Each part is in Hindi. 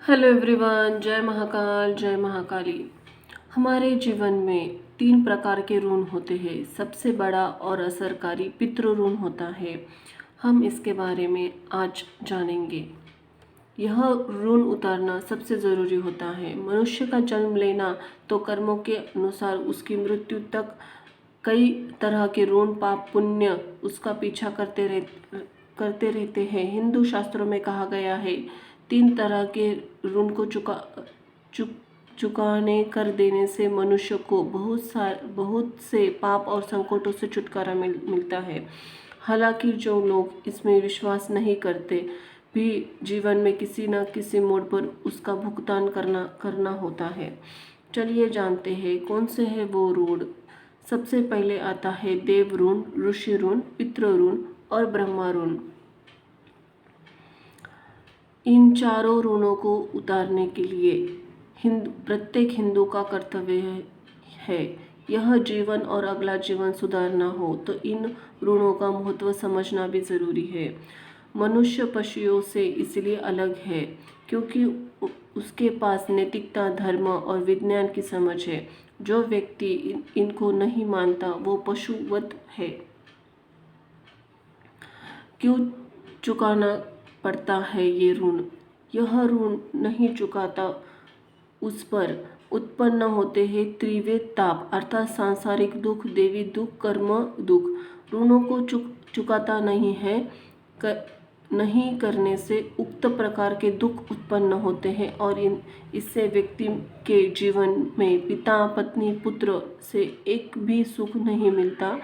हेलो एवरीवन, जय महाकाल, जय महाकाली। हमारे जीवन में 3 प्रकार के ऋण होते हैं। सबसे बड़ा और असरकारी पितृ ऋण होता है। हम इसके बारे में आज जानेंगे। यह ऋण उतारना सबसे ज़रूरी होता है। मनुष्य का जन्म लेना तो कर्मों के अनुसार उसकी मृत्यु तक कई तरह के ऋण पाप पुण्य उसका पीछा करते रहते हैं। हिंदू शास्त्रों में कहा गया है 3 तरह के ऋण को चुकाने कर देने से मनुष्य को बहुत से पाप और संकटों से छुटकारा मिलता है। हालांकि जो लोग इसमें विश्वास नहीं करते भी जीवन में किसी न किसी मोड़ पर उसका भुगतान करना होता है। चलिए जानते हैं कौन से है वो ऋण। सबसे पहले आता है देव ऋण, ऋषि ऋण, पितृ ऋण और ब्रह्मा ऋण। इन चारों ऋणों को उतारने के लिए प्रत्येक हिंदू का कर्तव्य है। यह जीवन और अगला जीवन सुधारना हो तो इन ऋणों का महत्व समझना भी जरूरी है। मनुष्य पशुओं से इसलिए अलग है क्योंकि उसके पास नैतिकता, धर्म और विज्ञान की समझ है। जो व्यक्ति इनको नहीं मानता वो पशुवत है। क्यों चुकाना पड़ता है ये ऋण? यह ऋण नहीं चुकाता उस पर उत्पन्न होते हैं त्रिविध ताप अर्थात सांसारिक दुख, देवी दुख, कर्म दुख। ऋणों को चुकाता नहीं करने से उक्त प्रकार के दुख उत्पन्न होते हैं और इससे व्यक्ति के जीवन में पिता, पत्नी, पुत्र से एक भी सुख नहीं मिलता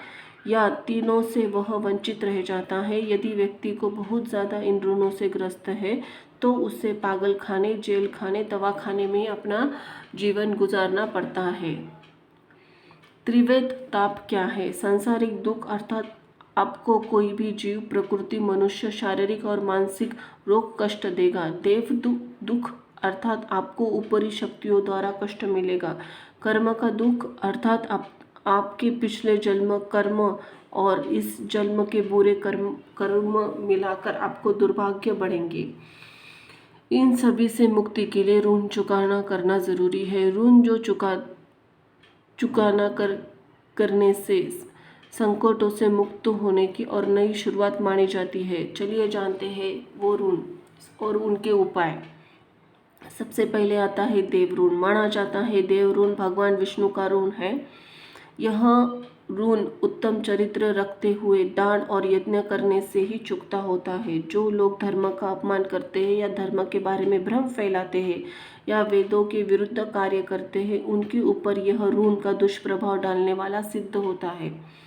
या तीनों से वह वंचित रह जाता है। यदि व्यक्ति को बहुत ज़्यादा इन ऋणों से ग्रस्त है तो उसे पागल खाने, जेल खाने, दवाखाने में अपना जीवन गुजारना पड़ता है। त्रिविध ताप क्या है? सांसारिक दुख अर्थात आपको कोई भी जीव, प्रकृति, मनुष्य शारीरिक और मानसिक रोग कष्ट देगा। देव दुख अर्थात आपको ऊपरी शक्तियों द्वारा कष्ट मिलेगा। कर्म का दुख अर्थात आपके पिछले जन्म कर्म और इस जन्म के बुरे कर्म मिलाकर आपको दुर्भाग्य बढ़ेंगे। इन सभी से मुक्ति के लिए ऋण चुकाना करना जरूरी है। ऋण जो चुकाना करने से संकटों से मुक्त होने की और नई शुरुआत मानी जाती है। चलिए जानते हैं वो ऋण और उनके उपाय। सबसे पहले आता है देव ऋण। माना जाता है देव ऋण भगवान विष्णु का ऋण है। यह ऋण उत्तम चरित्र रखते हुए दान और यज्ञ करने से ही चुकता होता है। जो लोग धर्म का अपमान करते हैं या धर्म के बारे में भ्रम फैलाते हैं या वेदों के विरुद्ध कार्य करते हैं उनके ऊपर यह ऋण का दुष्प्रभाव डालने वाला सिद्ध होता है।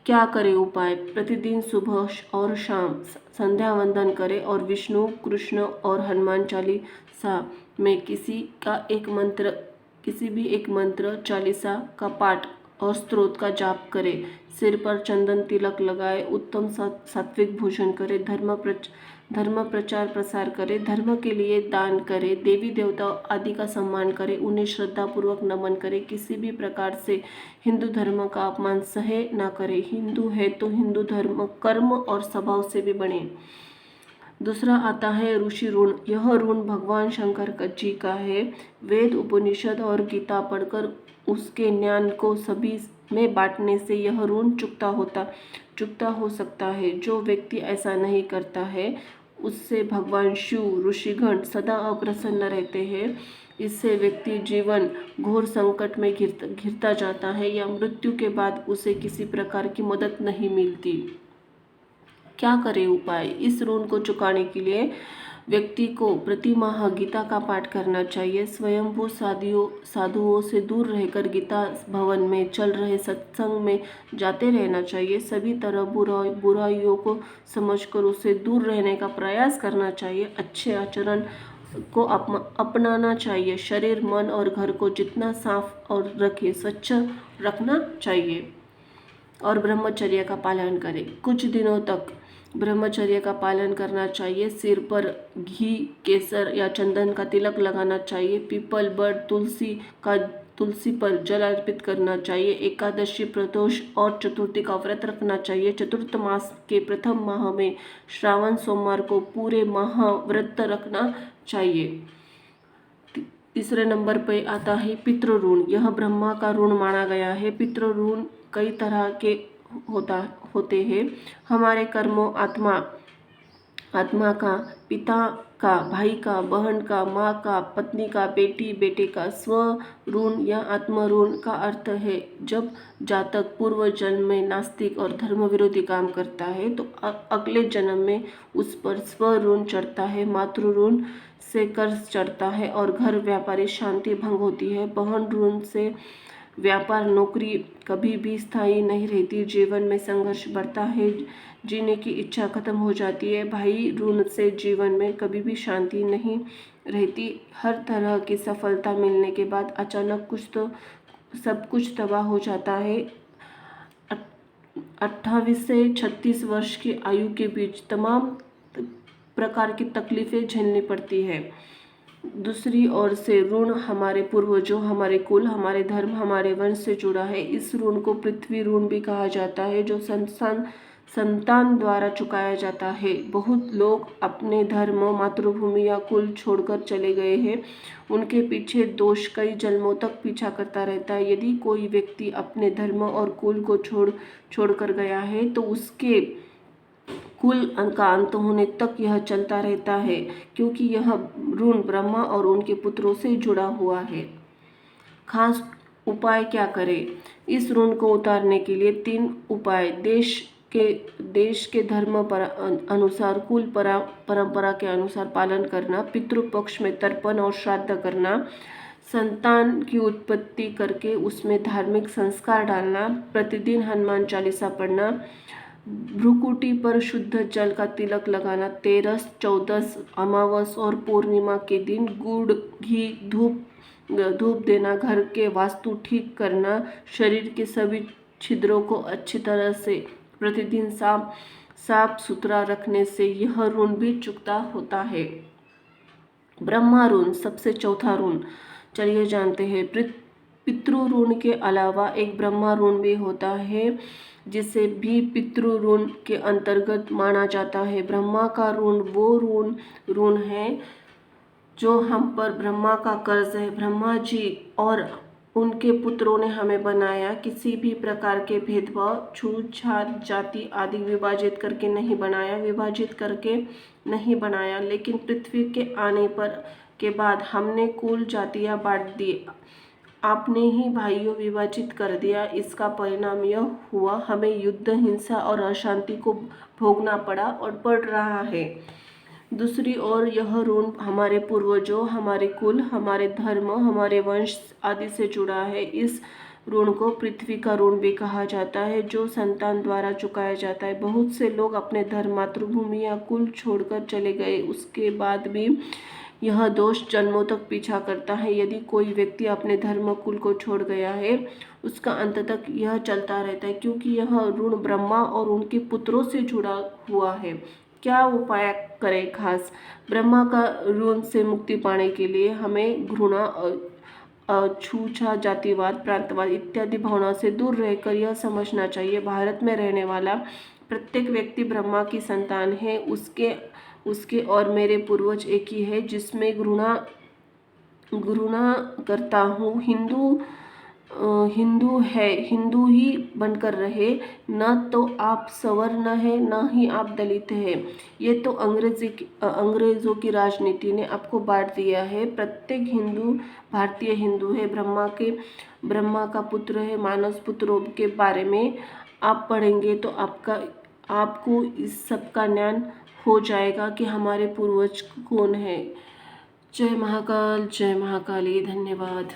क्या करें उपाय? प्रतिदिन सुबह और शाम संध्या वंदन करें और विष्णु, कृष्ण और हनुमान चालीसा में किसी भी एक मंत्र चालीसा का पाठ और स्तोत्र का जाप करें। सिर पर चंदन तिलक लगाए, उत्तम सात्विक भोजन करें, धर्म प्रचार प्रसार करें, धर्म के लिए दान करें, देवी देवता आदि का सम्मान करें, उन्हें श्रद्धापूर्वक नमन करें। किसी भी प्रकार से हिंदू धर्म का अपमान सहे ना करें। हिंदू है तो हिंदू धर्म कर्म और स्वभाव से भी बने। दूसरा आता है ऋषि ऋण। यह ऋण भगवान शंकर जी का है। वेद, उपनिषद और गीता पढ़कर उसके ज्ञान को सभी में बांटने से यह ऋण चुकता हो सकता है। जो व्यक्ति ऐसा नहीं करता है उससे भगवान शिव, ऋषिगण सदा अप्रसन्न रहते हैं। इससे व्यक्ति जीवन घोर संकट में घिरता जाता है या मृत्यु के बाद उसे किसी प्रकार की मदद नहीं मिलती। क्या करें उपाय? इस ऋण को चुकाने के लिए व्यक्ति को प्रति माह गीता का पाठ करना चाहिए। स्वयंभू साधुओं से दूर रहकर गीता भवन में चल रहे सत्संग में जाते रहना चाहिए। सभी तरह बुराइयों को समझकर उसे दूर रहने का प्रयास करना चाहिए। अच्छे आचरण को अपनाना चाहिए। शरीर, मन और घर को जितना साफ और स्वच्छ रखना चाहिए और ब्रह्मचर्य का पालन करें। कुछ दिनों तक ब्रह्मचर्य का पालन करना चाहिए। सिर पर घी, केसर या चंदन का तिलक लगाना चाहिए। पीपल, बड़, तुलसी का तुलसी पर जल अर्पित करना चाहिए। एकादशी, प्रदोष और चतुर्थी का व्रत रखना चाहिए। चतुर्थ मास के प्रथम माह में श्रावण सोमवार को पूरे माह व्रत रखना चाहिए। तीसरे नंबर पे आता है पितृ ऋण। यह ब्रह्मा का ऋण माना गया है। पितृ ऋण कई तरह के होते हैं। हमारे कर्मों, आत्मा का, पिता का, भाई का, बहन का, माँ का, पत्नी का, बेटी बेटे का। स्व ऋण या आत्म ऋण का अर्थ है जब जातक पूर्व जन्म में नास्तिक और धर्म विरोधी काम करता है तो अगले जन्म में उस पर स्व ऋण चढ़ता है, मातृ ऋण से कर्ज चढ़ता है और घर व्यापारी शांति भंग होती है। बहन ऋण से व्यापार, नौकरी कभी भी स्थायी नहीं रहती, जीवन में संघर्ष बढ़ता है, जीने की इच्छा खत्म हो जाती है। भाई ऋण से जीवन में कभी भी शांति नहीं रहती, हर तरह की सफलता मिलने के बाद अचानक सब कुछ तबाह हो जाता है। 28 से 36 वर्ष की आयु के बीच तमाम प्रकार की तकलीफें झेलनी पड़ती है। दूसरी ओर से ऋण हमारे पूर्वजों, हमारे कुल, हमारे धर्म, हमारे वंश से जुड़ा है। इस ऋण को पृथ्वी ऋण भी कहा जाता है जो संतान द्वारा चुकाया जाता है। बहुत लोग अपने धर्म, मातृभूमि या कुल छोड़कर चले गए हैं। उनके पीछे दोष कई जन्मों तक पीछा करता रहता है। यदि कोई व्यक्ति अपने धर्म और कुल को छोड़कर गया है तो उसके कुल का अंत होने तक यह चलता रहता है, क्योंकि यह ऋण ब्रह्मा और उनके पुत्रों से जुड़ा हुआ है। खास उपाय क्या करें? इस ऋण को उतारने के लिए 3 उपाय देश के धर्म पर अनुसार, कुल परंपरा के अनुसार पालन करना, पितृपक्ष में तर्पण और श्राद्ध करना, संतान की उत्पत्ति करके उसमें धार्मिक संस्कार डालना, प्रतिदिन हनुमान चालीसा पढ़ना, भ्रुकुटी पर शुद्ध जल का तिलक लगाना, 13, 14, अमावस और पूर्णिमा के दिन गुड़, घी, धूप देना, घर के वास्तु ठीक करना, शरीर के सभी छिद्रों को अच्छी तरह से प्रतिदिन साफ सुथरा रखने से यह ऋण भी चुकता होता है। ब्रह्मा ऋण सबसे चौथा ऋण, चलिए जानते हैं। पितृ ऋण के अलावा एक ब्रह्मा ऋण भी होता है जिसे भी पितृ ऋण के अंतर्गत माना जाता है। ब्रह्मा का ऋण वो ऋण है जो हम पर ब्रह्मा का कर्ज है। ब्रह्मा जी और उनके पुत्रों ने हमें बनाया, किसी भी प्रकार के भेदभाव, छूत-छात, जाति आदि विभाजित करके नहीं बनाया, लेकिन पृथ्वी के आने के बाद हमने कुल जातियां बांट दी, आपने ही भाइयों विभाजित कर दिया। इसका परिणाम यह हुआ, हमें युद्ध, हिंसा और अशांति को भोगना पड़ा और पड़ रहा है। दूसरी ओर यह ऋण हमारे पूर्वजों, हमारे कुल, हमारे धर्म, हमारे वंश आदि से जुड़ा है। इस ऋण को पृथ्वी का ऋण भी कहा जाता है जो संतान द्वारा चुकाया जाता है। बहुत से लोग अपने धर्म, मातृभूमि या कुल छोड़कर चले गए, उसके बाद भी यह दोष जन्मों तक पीछा करता है। यदि कोई व्यक्ति अपने धर्म, कुल को छोड़ गया है, उसका अंत तक यह चलता रहता है, क्योंकि यह ऋण ब्रह्मा और उनके पुत्रों से जुड़ा हुआ है। क्या उपाय करें? खास ब्रह्मा का ऋण से मुक्ति पाने के लिए हमें घृणा, छूछा, जातिवाद, प्रांतवाद इत्यादि भावना से दूर रहकर यह समझना चाहिए, भारत में रहने वाला प्रत्येक व्यक्ति ब्रह्मा की संतान है। उसके और मेरे पूर्वज एक ही है। जिसमें घृणा करता हूँ, हिंदू है, हिंदू ही बनकर रहे, न तो आप सवर्ण है, न ही आप दलित है। ये तो अंग्रेजों की राजनीति ने आपको बांट दिया है। प्रत्येक हिंदू भारतीय हिंदू है, ब्रह्मा का पुत्र है। मानस पुत्रों के बारे में आप पढ़ेंगे तो आपको इस सब का ज्ञान हो जाएगा कि हमारे पूर्वज कौन है। जय महाकाल, जय महाकाली। धन्यवाद।